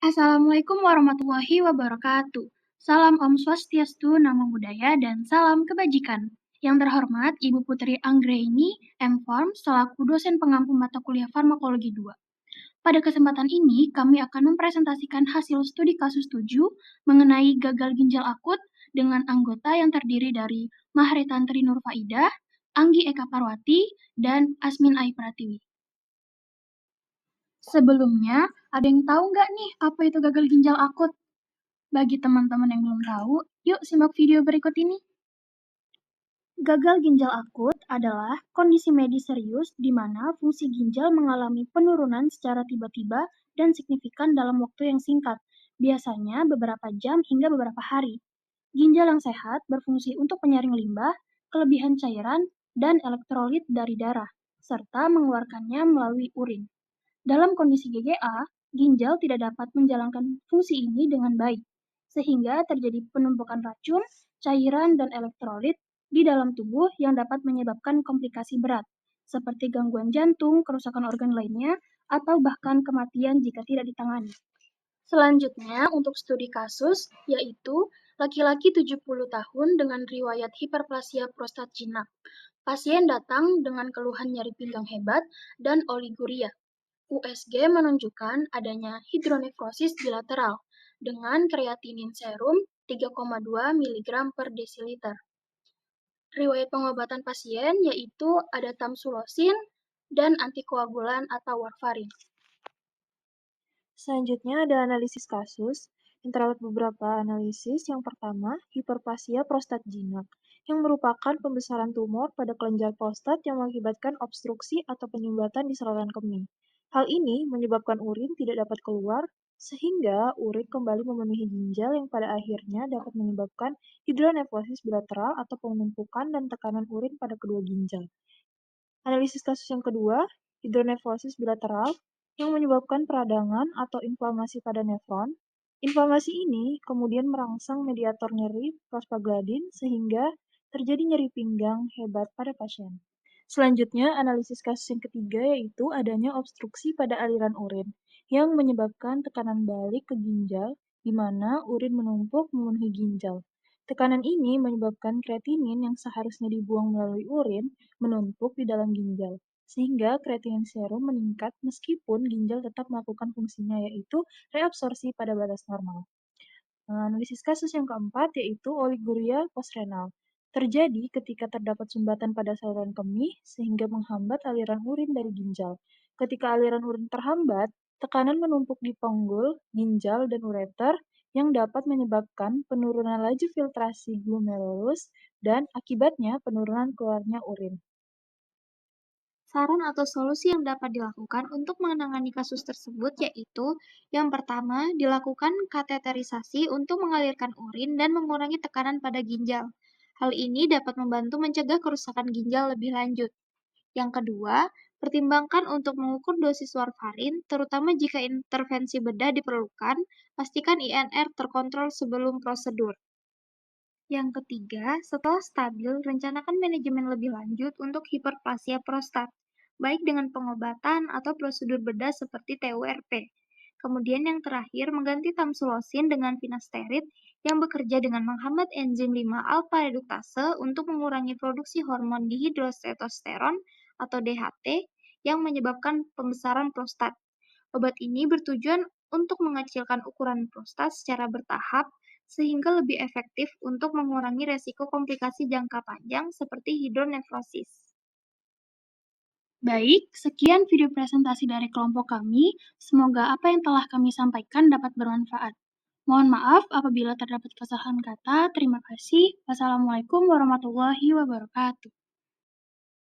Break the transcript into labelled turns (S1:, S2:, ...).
S1: Assalamualaikum warahmatullahi wabarakatuh. Salam Om Swastiastu, Namo Buddhaya, dan salam kebajikan. Yang terhormat Ibu Putri Anggraini, M.Pharm, selaku dosen pengampu mata kuliah Farmakologi 2. Pada kesempatan ini, kami akan mempresentasikan hasil studi kasus 7 mengenai gagal ginjal akut dengan anggota yang terdiri dari Mahretantri Nurfaidah, Anggi Eka Parwati, dan Asmin Ai Pratiwi. Sebelumnya, ada yang tahu nggak nih apa itu gagal ginjal akut? Bagi teman-teman yang belum tahu, yuk simak video berikut ini. Gagal ginjal akut adalah kondisi medis serius di mana fungsi ginjal mengalami penurunan secara tiba-tiba dan signifikan dalam waktu yang singkat, biasanya beberapa jam hingga beberapa hari. Ginjal yang sehat berfungsi untuk penyaring limbah, kelebihan cairan, dan elektrolit dari darah, serta mengeluarkannya melalui urin. Dalam kondisi GGA, ginjal tidak dapat menjalankan fungsi ini dengan baik, sehingga terjadi penumpukan racun, cairan, dan elektrolit di dalam tubuh yang dapat menyebabkan komplikasi berat, seperti gangguan jantung, kerusakan organ lainnya, atau bahkan kematian jika tidak ditangani. Selanjutnya, untuk studi kasus, yaitu laki-laki 70 tahun dengan riwayat hiperplasia prostat jinak. Pasien datang dengan keluhan nyeri pinggang hebat dan oliguria. USG menunjukkan adanya hidronefrosis bilateral dengan kreatinin serum 3,2 mg per desiliter. Riwayat pengobatan pasien yaitu ada tamsulosin dan antikoagulan atau warfarin.
S2: Selanjutnya ada analisis kasus, yang terdapat beberapa analisis. Yang pertama, hiperplasia prostat jinak, yang merupakan pembesaran tumor pada kelenjar prostat yang mengakibatkan obstruksi atau penyumbatan di saluran kemih. Hal ini menyebabkan urin tidak dapat keluar, sehingga urin kembali memenuhi ginjal yang pada akhirnya dapat menyebabkan hidronefrosis bilateral atau penumpukan dan tekanan urin pada kedua ginjal. Analisis kasus yang kedua, hidronefrosis bilateral, yang menyebabkan peradangan atau inflamasi pada nefron. Inflamasi ini kemudian merangsang mediator nyeri prostaglandin sehingga terjadi nyeri pinggang hebat pada pasien. Selanjutnya, analisis kasus yang ketiga yaitu adanya obstruksi pada aliran urin yang menyebabkan tekanan balik ke ginjal di mana urin menumpuk memenuhi ginjal. Tekanan ini menyebabkan kreatinin yang seharusnya dibuang melalui urin menumpuk di dalam ginjal, sehingga kreatinin serum meningkat meskipun ginjal tetap melakukan fungsinya yaitu reabsorpsi pada batas normal. Analisis kasus yang keempat yaitu oliguria postrenal. Terjadi ketika terdapat sumbatan pada saluran kemih sehingga menghambat aliran urin dari ginjal. Ketika aliran urin terhambat, tekanan menumpuk di panggul, ginjal, dan ureter yang dapat menyebabkan penurunan laju filtrasi glomerulus dan akibatnya penurunan keluarnya urin.
S1: Saran atau solusi yang dapat dilakukan untuk menangani kasus tersebut yaitu yang pertama, dilakukan kateterisasi untuk mengalirkan urin dan mengurangi tekanan pada ginjal. Hal ini dapat membantu mencegah kerusakan ginjal lebih lanjut. Yang kedua, pertimbangkan untuk mengukur dosis warfarin, terutama jika intervensi bedah diperlukan, pastikan INR terkontrol sebelum prosedur. Yang ketiga, setelah stabil, rencanakan manajemen lebih lanjut untuk hiperplasia prostat, baik dengan pengobatan atau prosedur bedah seperti TURP. Kemudian yang terakhir, mengganti tamsulosin dengan finasterid yang bekerja dengan menghambat enzim 5-alpha reduktase untuk mengurangi produksi hormon dihidrotestosteron atau DHT yang menyebabkan pembesaran prostat. Obat ini bertujuan untuk mengecilkan ukuran prostat secara bertahap sehingga lebih efektif untuk mengurangi resiko komplikasi jangka panjang seperti hidronefrosis. Baik, sekian video presentasi dari kelompok kami. Semoga apa yang telah kami sampaikan dapat bermanfaat. Mohon maaf apabila terdapat kesalahan kata. Terima kasih. Wassalamualaikum warahmatullahi wabarakatuh.